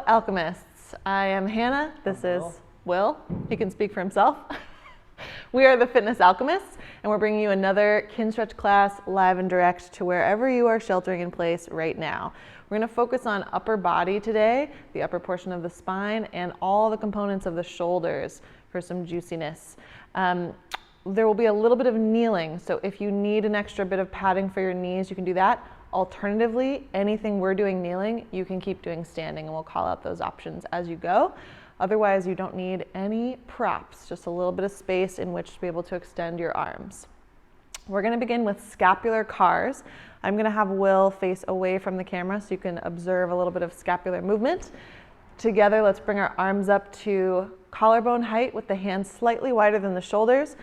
Alchemists. I am Hannah. This is Will. He can speak for himself. We are the Fitness Alchemists, and we're bringing you another Kinstretch class live and direct to wherever you are sheltering in place right now. We're going to focus on upper body today, the upper portion of the spine, and all the components of the shoulders for some juiciness. There will be a little bit of kneeling, so if you need an extra bit of padding for your knees, you can do that. Alternatively, anything we're doing kneeling, you can keep doing standing, and we'll call out those options as you go. Otherwise, you don't need any props, just a little bit of space in which to be able to extend your arms. We're going to begin with scapular CARs. I'm going to have Will face away from the camera so you can observe a little bit of scapular movement. Together, let's bring our arms up to collarbone height with the hands slightly wider than the shoulders.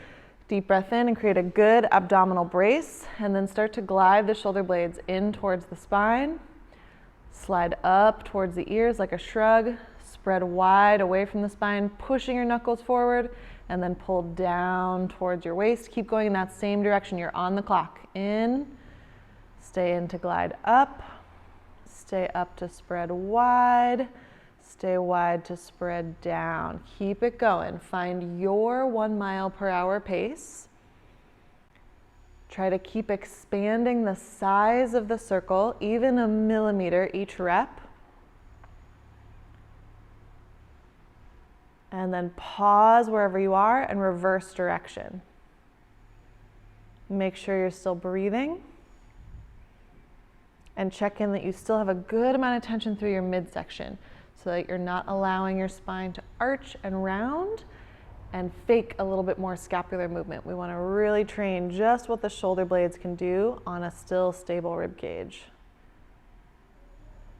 Deep breath in and create a good abdominal brace, and then start to glide the shoulder blades in towards the spine. Slide up towards the ears like a shrug. Spread wide away from the spine, pushing your knuckles forward, and then pull down towards your waist. Keep going in that same direction. You're on the clock. In, stay in to glide up, stay up to spread wide, stay wide to spread down. Keep it going. Find your 1 mile per hour pace. Try to keep expanding the size of the circle, even a millimeter each rep. And then pause wherever you are and reverse direction. Make sure you're still breathing. And check in that you still have a good amount of tension through your midsection so that you're not allowing your spine to arch and round and fake a little bit more scapular movement. We want to really train just what the shoulder blades can do on a still stable rib cage.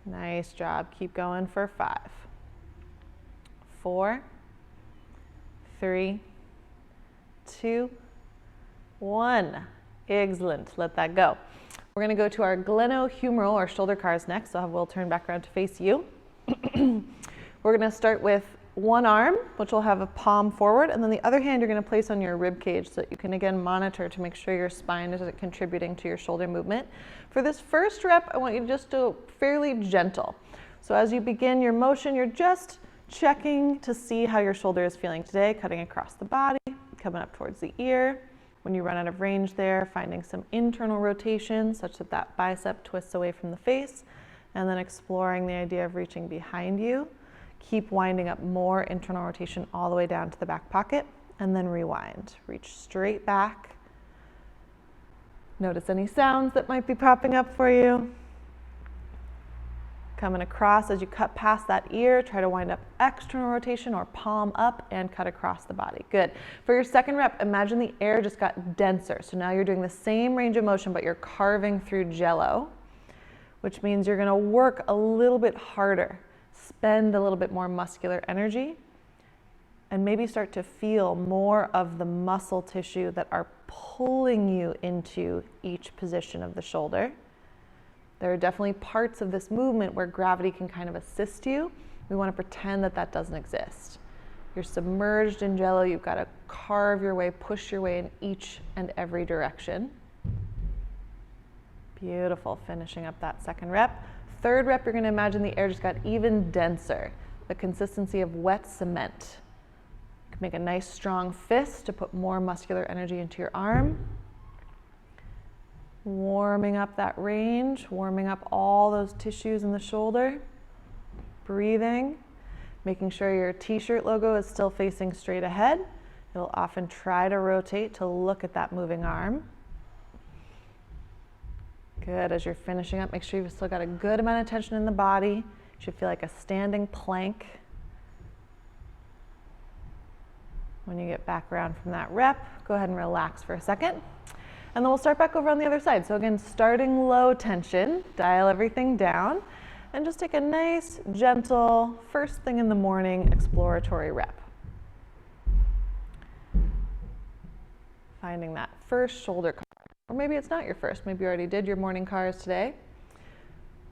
Nice job. Keep going for 5, 4, 3, 2, 1. Excellent. Let that go. We're going to go to our Gleno-Humeral or shoulder CARs next. So I'll have Will turn back around to face you. We're going to start with one arm, which will have a palm forward, and then the other hand you're going to place on your rib cage so that you can again monitor to make sure your spine isn't contributing to your shoulder movement. For this first rep, I want you to just do fairly gentle. So as you begin your motion, you're just checking to see how your shoulder is feeling today, cutting across the body, coming up towards the ear. When you run out of range there, finding some internal rotation such that that bicep twists away from the face, and then exploring the idea of reaching behind you. Keep winding up more internal rotation all the way down to the back pocket, and then rewind. Reach straight back. Notice any sounds that might be popping up for you. Coming across as you cut past that ear, try to wind up external rotation or palm up and cut across the body. Good. For your second rep, imagine the air just got denser. So now you're doing the same range of motion, but you're carving through jello, which means you're going to work a little bit harder, spend a little bit more muscular energy, and maybe start to feel more of the muscle tissue that are pulling you into each position of the shoulder. There are definitely parts of this movement where gravity can kind of assist you. We want to pretend that that doesn't exist. You're submerged in jello. You've got to carve your way, push your way in each and every direction. Beautiful. Finishing up that second rep. Third rep, you're going to imagine the air just got even denser, the consistency of wet cement. You can make a nice strong fist to put more muscular energy into your arm. Warming up that range, warming up all those tissues in the shoulder. Breathing, making sure your t-shirt logo is still facing straight ahead. You'll often try to rotate to look at that moving arm. Good. As you're finishing up, make sure you've still got a good amount of tension in the body. You should feel like a standing plank. When you get back around from that rep, go ahead and relax for a second. And then we'll start back over on the other side. So again, starting low tension, dial everything down, and just take a nice, gentle, first thing in the morning exploratory rep. Finding that first shoulder CAR. Or maybe it's not your first, maybe you already did your morning CARs today.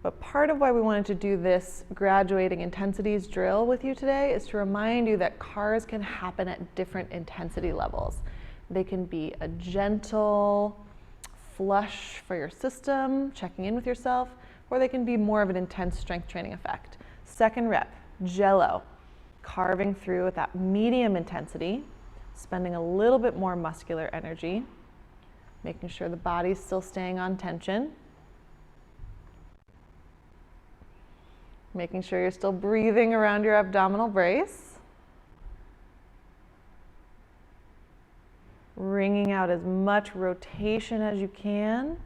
But part of why we wanted to do this graduating intensities drill with you today is to remind you that CARs can happen at different intensity levels. They can be a gentle flush for your system, checking in with yourself, or they can be more of an intense strength training effect. Second rep, Jello, carving through with that medium intensity, spending a little bit more muscular energy, making sure the body's still staying on tension, making sure you're still breathing around your abdominal brace, wringing out as much rotation as you can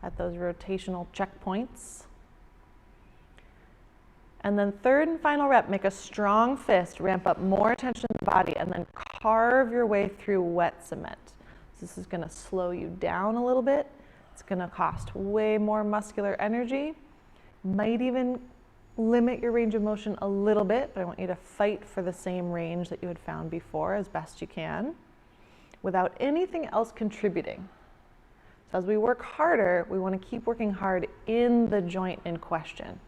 at those rotational checkpoints. And then third and final rep, make a strong fist, ramp up more tension in the body, and then carve your way through wet cement. So this is going to slow you down a little bit. It's going to cost way more muscular energy. Might even limit your range of motion a little bit, but I want you to fight for the same range that you had found before as best you can, without anything else contributing. So as we work harder, we want to keep working hard in the joint in question,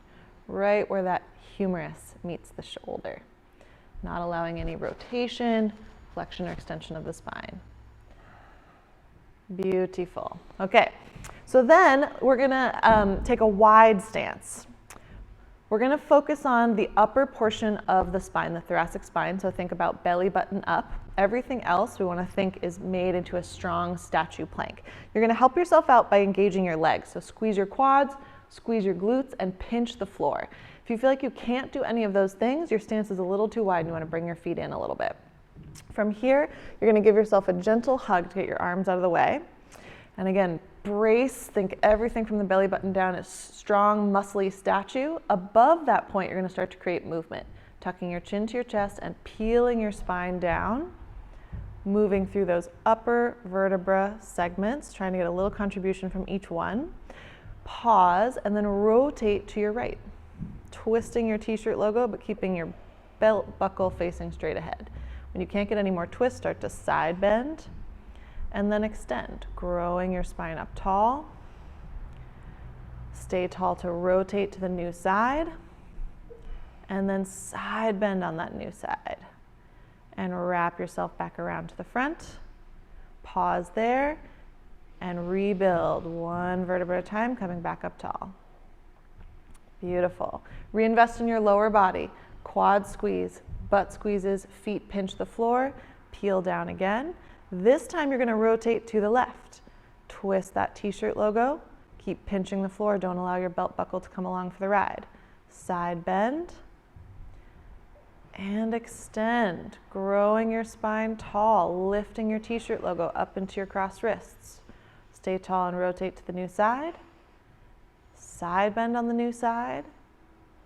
right where that humerus meets the shoulder, not allowing any rotation, flexion or extension of the spine. Beautiful. Okay, so then we're gonna take a wide stance. We're gonna focus on the upper portion of the spine, the thoracic spine, so think about belly button up. Everything else we wanna think is made into a strong statue plank. You're gonna help yourself out by engaging your legs, so squeeze your quads, squeeze your glutes, and pinch the floor. If you feel like you can't do any of those things, your stance is a little too wide and you want to bring your feet in a little bit. From here, you're going to give yourself a gentle hug to get your arms out of the way. And again, brace, think everything from the belly button down is strong, muscly statue. Above that point, you're going to start to create movement, tucking your chin to your chest and peeling your spine down, moving through those upper vertebra segments, trying to get a little contribution from each one. Pause and then rotate to your right, twisting your t-shirt logo but keeping your belt buckle facing straight ahead. When you can't get any more twist, start to side bend and then extend, growing your spine up tall. Stay tall to rotate to the new side and then side bend on that new side and wrap yourself back around to the front. Pause there and rebuild one vertebra at a time, coming back up tall. Beautiful. Reinvest in your lower body. Quad squeeze, butt squeezes, feet pinch the floor, peel down again. This time you're going to rotate to the left. Twist that t-shirt logo, keep pinching the floor, don't allow your belt buckle to come along for the ride. Side bend and extend, growing your spine tall, lifting your t-shirt logo up into your crossed wrists. Stay tall and rotate to the new side. Side bend on the new side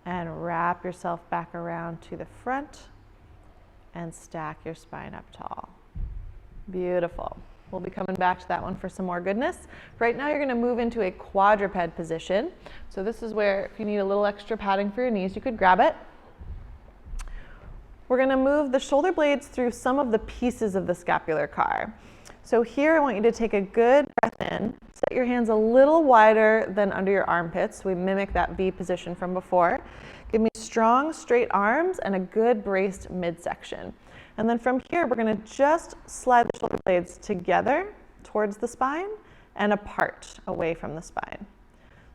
and wrap yourself back around to the front and stack your spine up tall. Beautiful. We'll be coming back to that one for some more goodness. Right now you're going to move into a quadruped position. So this is where if you need a little extra padding for your knees, you could grab it. We're going to move the shoulder blades through some of the pieces of the scapular CAR. So here I want you to take a good breath in, set your hands a little wider than under your armpits. We mimic that V position from before. Give me strong straight arms and a good braced midsection. And then from here, we're going to just slide the shoulder blades together towards the spine and apart away from the spine.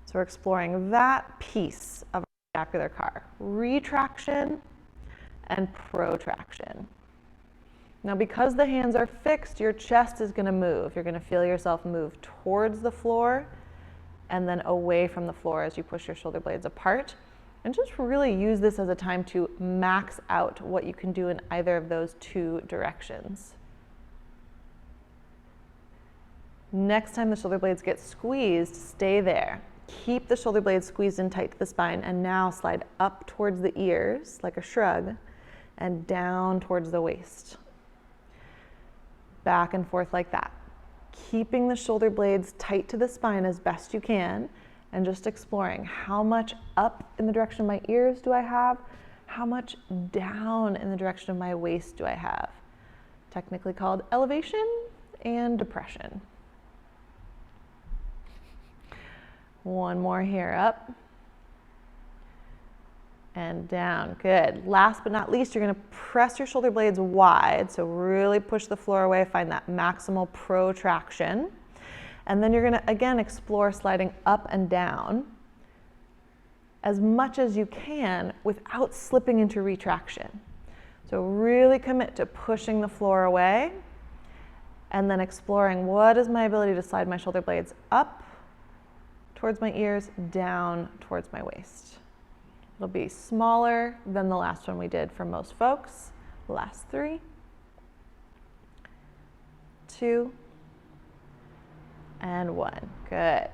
So we're exploring that piece of our scapular CAR, retraction and protraction. Now, because the hands are fixed, your chest is going to move. You're going to feel yourself move towards the floor and then away from the floor as you push your shoulder blades apart. And just really use this as a time to max out what you can do in either of those two directions. Next time the shoulder blades get squeezed, stay there. Keep the shoulder blades squeezed in tight to the spine and now slide up towards the ears like a shrug and down towards the waist. Back and forth like that. Keeping the shoulder blades tight to the spine as best you can and just exploring how much up in the direction of my ears do I have, how much down in the direction of my waist do I have. Technically called elevation and depression. One more here, up and down. Good. Last but not least, you're going to press your shoulder blades wide, so really push the floor away, find that maximal protraction. And then you're going to, again, explore sliding up and down. as much as you can without slipping into retraction. So really commit to pushing the floor away and then exploring what is my ability to slide my shoulder blades up towards my ears, down towards my waist. It'll be smaller than the last one we did for most folks. Last 3, 2, and 1. Good.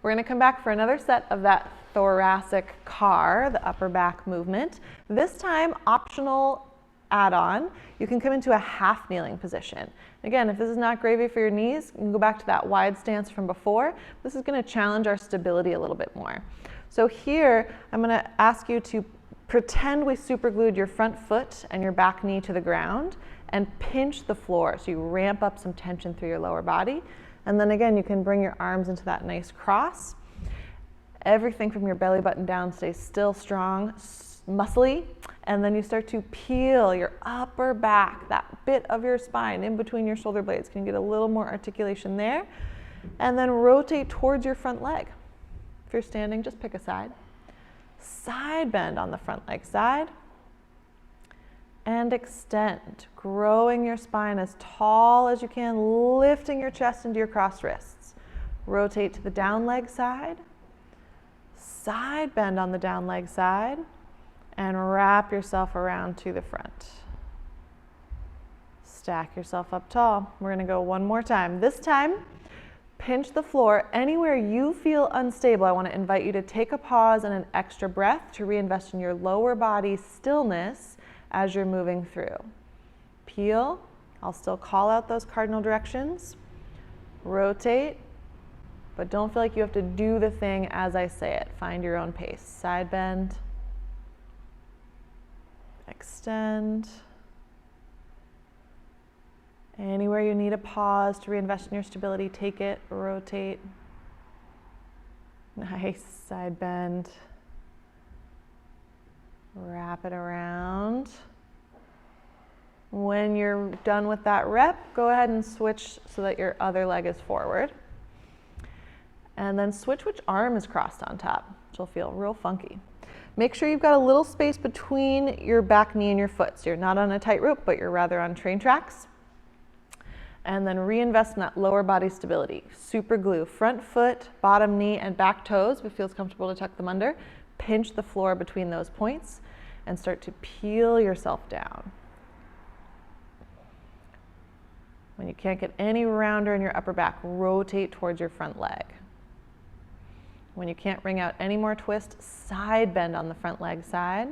We're going to come back for another set of that thoracic CAR, the upper back movement. This time, optional add-on, you can come into a half kneeling position. Again, if this is not gravy for your knees, you can go back to that wide stance from before. This is going to challenge our stability a little bit more. So here, I'm going to ask you to pretend we superglued your front foot and your back knee to the ground and pinch the floor. So you ramp up some tension through your lower body. And then again, you can bring your arms into that nice cross. Everything from your belly button down stays still strong, muscly. And then you start to peel your upper back, that bit of your spine in between your shoulder blades. Can you get a little more articulation there? And then rotate towards your front leg. If you're standing, just pick a side. Side bend on the front leg side. And extend, growing your spine as tall as you can, lifting your chest into your crossed wrists. Rotate to the down leg side. Side bend on the down leg side. And wrap yourself around to the front. Stack yourself up tall. We're going to go one more time. This time, pinch the floor. Anywhere you feel unstable, I want to invite you to take a pause and an extra breath to reinvest in your lower body stillness as you're moving through. Peel. I'll still call out those cardinal directions. Rotate, but don't feel like you have to do the thing as I say it. Find your own pace. Side bend. Extend. Anywhere you need a pause to reinvest in your stability, take it, rotate. Nice, side bend. Wrap it around. When you're done with that rep, go ahead and switch so that your other leg is forward. And then switch which arm is crossed on top, which will feel real funky. Make sure you've got a little space between your back knee and your foot. So you're not on a tightrope, but you're rather on train tracks. And then reinvest in that lower body stability. Super glue front foot, bottom knee, and back toes. If it feels comfortable to tuck them under. Pinch the floor between those points and start to peel yourself down. When you can't get any rounder in your upper back, rotate towards your front leg. When you can't wring out any more twist, side bend on the front leg side.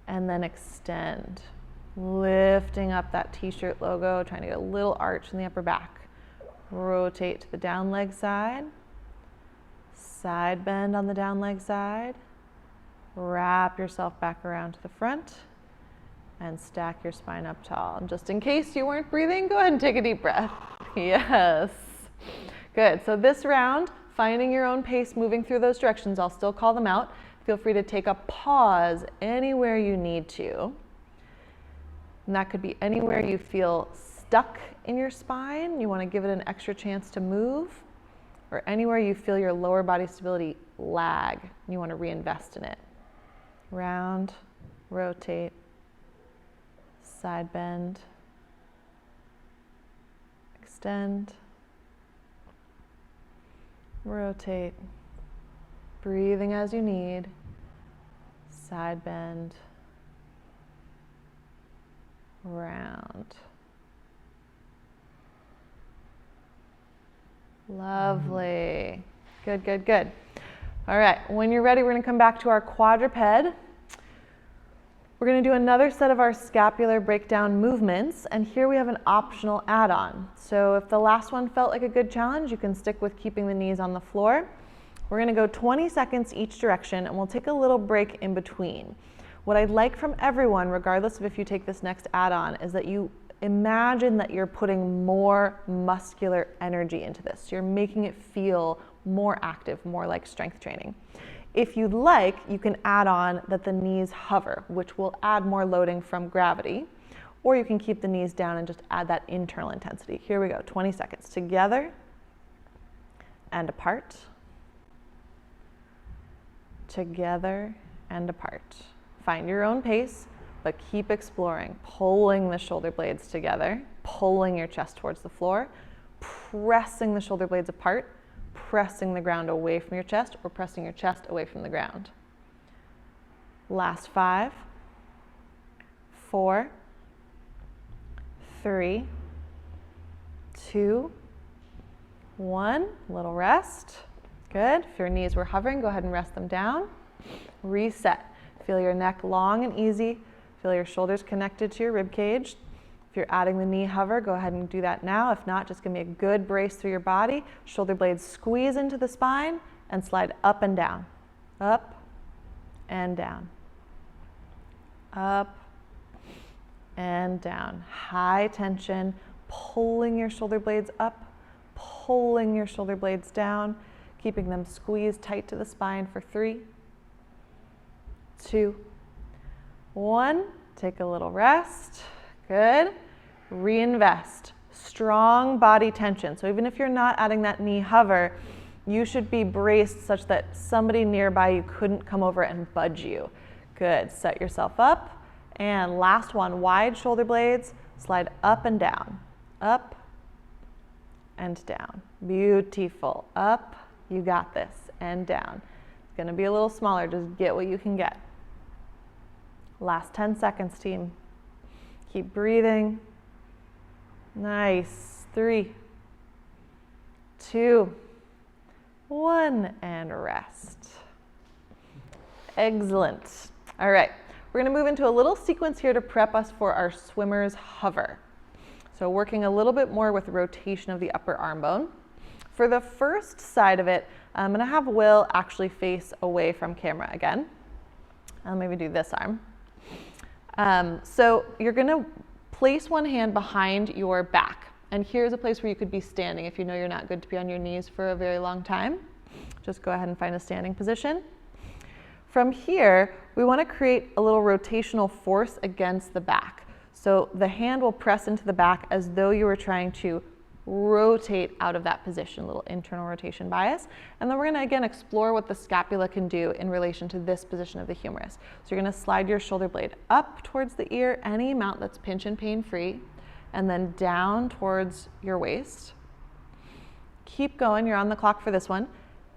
And then extend. Lifting up that t-shirt logo, trying to get a little arch in the upper back. Rotate to the down leg side. Side bend on the down leg side. Wrap yourself back around to the front. And stack your spine up tall. And just in case you weren't breathing, go ahead and take a deep breath. Yes. Good. So this round, finding your own pace, moving through those directions. I'll still call them out. Feel free to take a pause anywhere you need to. And that could be anywhere you feel stuck in your spine. You want to give it an extra chance to move. Or anywhere you feel your lower body stability lag. And you want to reinvest in it. Round, rotate, side bend, extend, rotate, breathing as you need, side bend, round. Lovely. Good, good, good. All right, when you're ready, we're going to come back to our quadruped. We're going to do another set of our scapular breakdown movements, and here we have an optional add-on. So if the last one felt like a good challenge, you can stick with keeping the knees on the floor. We're going to go 20 seconds each direction, and we'll take a little break in between. What I'd like from everyone, regardless of if you take this next add-on, is that you imagine that you're putting more muscular energy into this. You're making it feel more active, more like strength training. If you'd like, you can add on that the knees hover, which will add more loading from gravity, or you can keep the knees down and just add that internal intensity. Here we go, 20 seconds. Together and apart. together and apart. Find your own pace, but keep exploring, pulling the shoulder blades together, pulling your chest towards the floor, pressing the shoulder blades apart, pressing the ground away from your chest, or pressing your chest away from the ground. Last 5, 4, 3, 2, 1. Little rest. Good. If your knees were hovering, go ahead and rest them down. Reset. Feel your neck long and easy. Feel your shoulders connected to your rib cage. If you're adding the knee hover, go ahead and do that now. If not, just give me a good brace through your body. Shoulder blades squeeze into the spine and slide up and down. Up and down. Up and down. High tension, pulling your shoulder blades up, pulling your shoulder blades down, keeping them squeezed tight to the spine for 3, 2, 1. Take a little rest. Good. Reinvest. Strong body tension. So even if you're not adding that knee hover, you should be braced such that somebody nearby you couldn't come over and budge you. Good. Set yourself up. And last one, wide shoulder blades, slide up and down. Up and down. Beautiful. Up. You got this. And down. It's going to be a little smaller. Just get what you can get. Last 10 seconds, team. Keep breathing. Nice. 3, 2, 1, and rest. Excellent. All right. We're going to move into a little sequence here to prep us for our swimmer's hover. So working a little bit more with rotation of the upper arm bone. For the first side of it, I'm going to have Will actually face away from camera again. I'll maybe do this arm. So you're going to place one hand behind your back. And here's a place where you could be standing if you know you're not good to be on your knees for a very long time. Just go ahead and find a standing position. From here, we want to create a little rotational force against the back. So the hand will press into the back as though you were trying to rotate out of that position, a little internal rotation bias. And then we're going to again explore what the scapula can do in relation to this position of the humerus. So you're going to slide your shoulder blade up towards the ear, any amount that's pinch and pain free, and then down towards your waist. Keep going, you're on the clock for this one.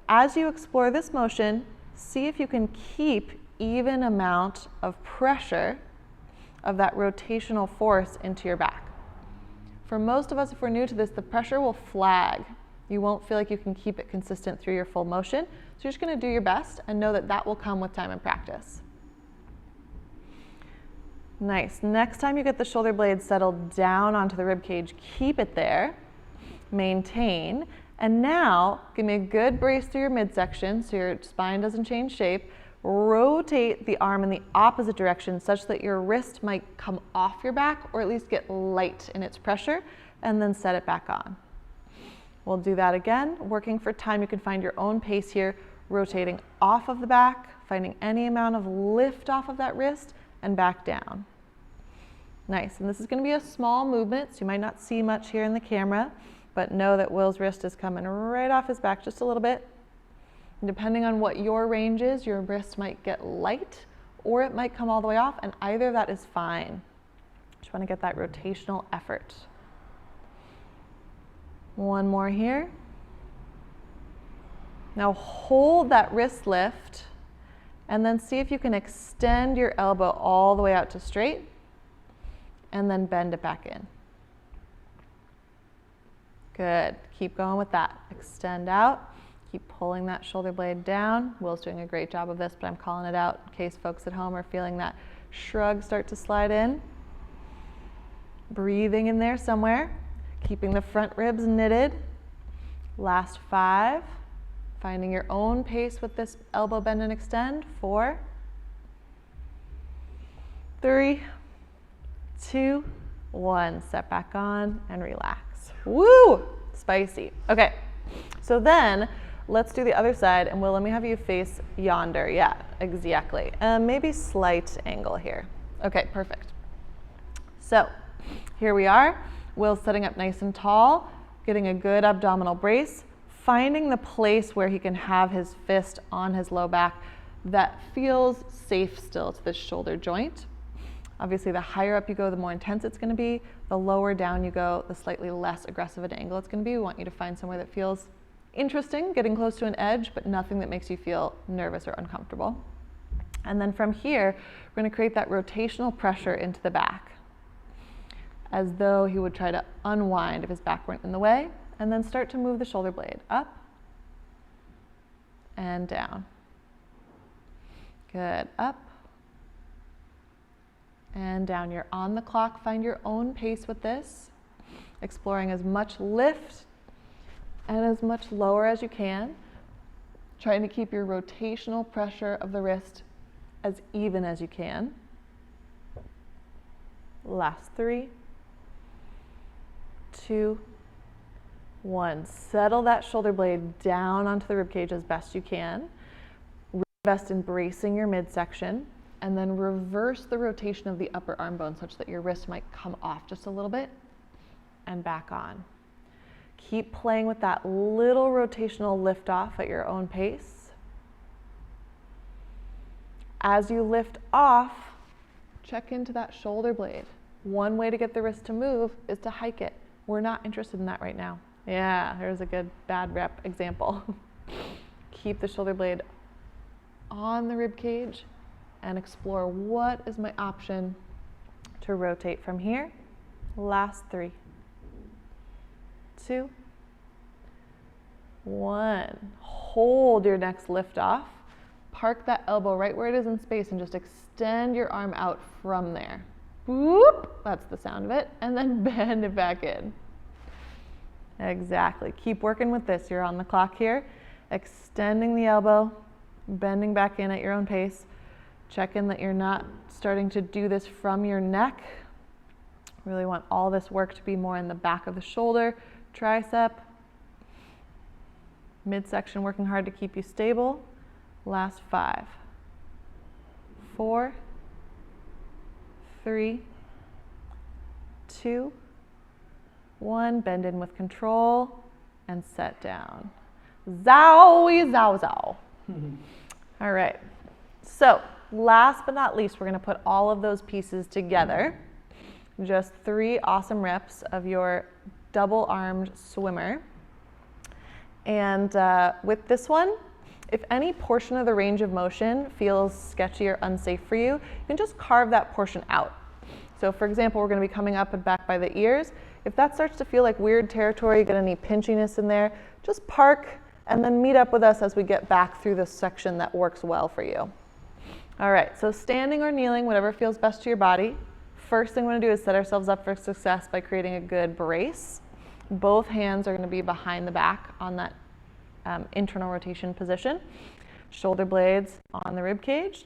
As you explore this motion, see if you can keep even amount of pressure of that rotational force into your back. For most of us, if we're new to this, the pressure will flag. You won't feel like you can keep it consistent through your full motion. So you're just going to do your best and know that that will come with time and practice. Nice. Next time you get the shoulder blades settled down onto the rib cage, keep it there. Maintain. And now, give me a good brace through your midsection so your spine doesn't change shape. Rotate the arm in the opposite direction such that your wrist might come off your back or at least get light in its pressure, and then set it back on. We'll do that again. Working for time, you can find your own pace here, rotating off of the back, finding any amount of lift off of that wrist, and back down. Nice. And this is going to be a small movement, so you might not see much here in the camera, but know that Will's wrist is coming right off his back just a little bit. And depending on what your range is, your wrist might get light or it might come all the way off, and either of that is fine. Just want to get that rotational effort. One more here. Now hold that wrist lift and then see if you can extend your elbow all the way out to straight and then bend it back in. Good. Keep going with that. Extend out. Keep pulling that shoulder blade down. Will's doing a great job of this, but I'm calling it out in case folks at home are feeling that shrug start to slide in. Breathing in there somewhere. Keeping the front ribs knitted. Last 5. Finding your own pace with this elbow bend and extend. 4, 3, 2, 1. Set back on and relax. Woo! Spicy. Okay, so then let's do the other side, and Will, let me have you face yonder. Yeah, exactly. Maybe slight angle here. Okay, perfect. So here we are. Will's sitting up nice and tall, getting a good abdominal brace, finding the place where he can have his fist on his low back. that feels safe still to this shoulder joint. Obviously, the higher up you go, the more intense it's going to be. The lower down you go, the slightly less aggressive an angle it's going to be. We want you to find somewhere that feels interesting, getting close to an edge, but nothing that makes you feel nervous or uncomfortable. And then from here, we're going to create that rotational pressure into the back, as though he would try to unwind if his back weren't in the way, and then start to move the shoulder blade up and down. Good. Up and down. You're on the clock. Find your own pace with this, exploring as much lift and as much lower as you can, trying to keep your rotational pressure of the wrist as even as you can. Last 3, 2, 1. Settle that shoulder blade down onto the ribcage as best you can. Reinvest in bracing your midsection, and then reverse the rotation of the upper arm bone such that your wrist might come off just a little bit and back on. Keep playing with that little rotational lift off at your own pace. As you lift off, check into that shoulder blade. One way to get the wrist to move is to hike it. We're not interested in that right now. Yeah, there's a good bad rep example. Keep the shoulder blade on the rib cage and explore what is my option to rotate from here. Last 3, 2, 1. Hold your next lift off. Park that elbow right where it is in space and just extend your arm out from there. Whoop, that's the sound of it. And then bend it back in. Exactly. Keep working with this. You're on the clock here. Extending the elbow, bending back in at your own pace. Check in that you're not starting to do this from your neck. Really want all this work to be more in the back of the shoulder, tricep, midsection, working hard to keep you stable. Last 5, 4, 3, 2, 1. Bend in with control and set down. Zowie, zow, zow. All right. So last but not least, we're going to put all of those pieces together. Just 3 awesome reps of your double-armed swimmer. And with this one, if any portion of the range of motion feels sketchy or unsafe for you, you can just carve that portion out. So for example, we're going to be coming up and back by the ears. If that starts to feel like weird territory, you get any pinchiness in there, just park and then meet up with us as we get back through this section that works well for you. All right, so standing or kneeling, whatever feels best to your body. First thing we want to do is set ourselves up for success by creating a good brace. Both hands are going to be behind the back on that internal rotation position. Shoulder blades on the rib cage,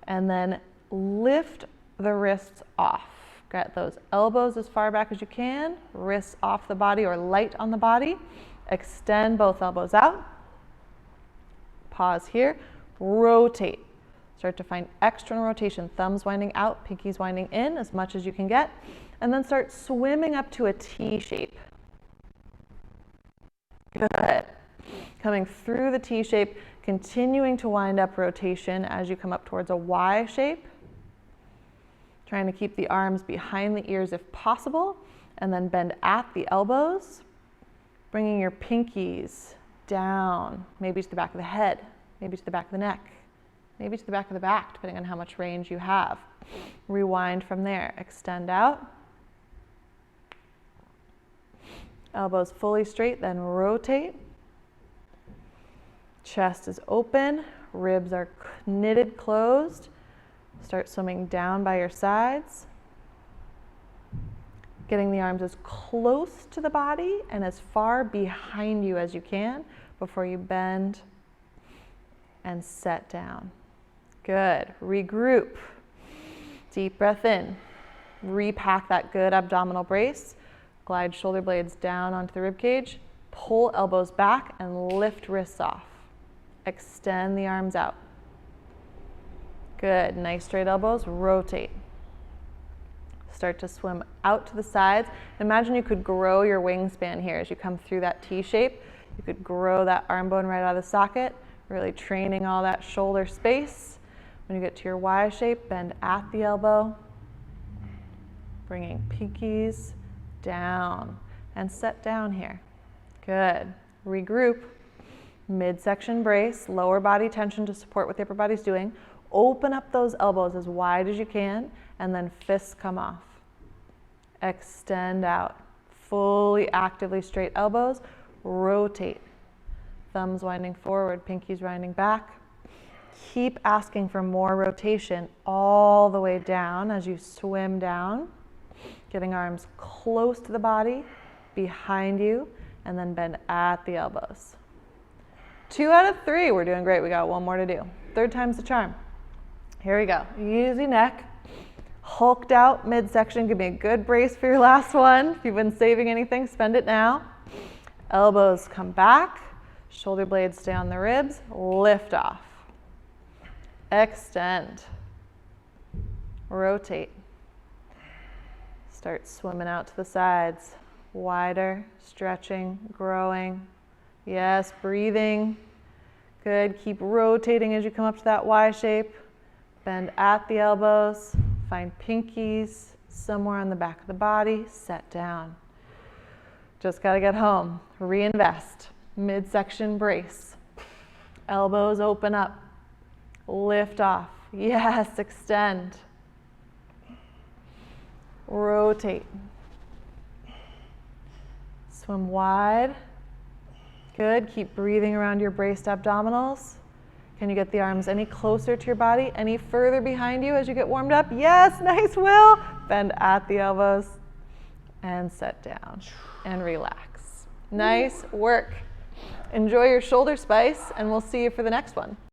and then lift the wrists off. Get those elbows as far back as you can, wrists off the body or light on the body. Extend both elbows out. Pause here. Rotate. Start to find external rotation, thumbs winding out, pinkies winding in as much as you can get, and then start swimming up to a T shape. Good. Coming through the T shape, continuing to wind up rotation as you come up towards a Y shape. Trying to keep the arms behind the ears if possible, and then bend at the elbows, bringing your pinkies down, maybe to the back of the head, maybe to the back of the neck, maybe to the back of the back, depending on how much range you have. Rewind from there, extend out. Elbows fully straight, then rotate. Chest is open, ribs are knitted closed. Start swimming down by your sides. Getting the arms as close to the body and as far behind you as you can before you bend and set down. Good. Regroup. Deep breath in. Repack that good abdominal brace. Glide shoulder blades down onto the rib cage. Pull elbows back and lift wrists off. Extend the arms out. Good. Nice straight elbows. Rotate. Start to swim out to the sides. Imagine you could grow your wingspan here as you come through that T shape. You could grow that arm bone right out of the socket. Really training all that shoulder space. When you get to your Y shape, bend at the elbow. Bringing pinkies down and set down here. Good. Regroup. Midsection brace, lower body tension to support what the upper body's doing. Open up those elbows as wide as you can, and then fists come off. Extend out. Fully actively straight elbows. Rotate. Thumbs winding forward, pinkies winding back. Keep asking for more rotation all the way down as you swim down. Getting arms close to the body, behind you, and then bend at the elbows. 2 out of 3, we're doing great. We got one more to do. 3rd time's the charm. Here we go. Easy neck, hulked out midsection. Give me a good brace for your last one. If you've been saving anything, spend it now. Elbows come back, shoulder blades stay on the ribs, lift off. Extend, rotate. Start swimming out to the sides. Wider, stretching, growing. Yes, breathing. Good. Keep rotating as you come up to that Y shape. Bend at the elbows. Find pinkies somewhere on the back of the body. Set down. Just got to get home. Reinvest. Midsection brace. Elbows open up. Lift off. Yes, extend. Rotate. Swim wide. Good. Keep breathing around your braced abdominals. Can you get the arms any closer to your body? Any further behind you as you get warmed up? Yes, nice, Will. Bend at the elbows and set down and relax. Nice work. Enjoy your shoulder spice, and we'll see you for the next one.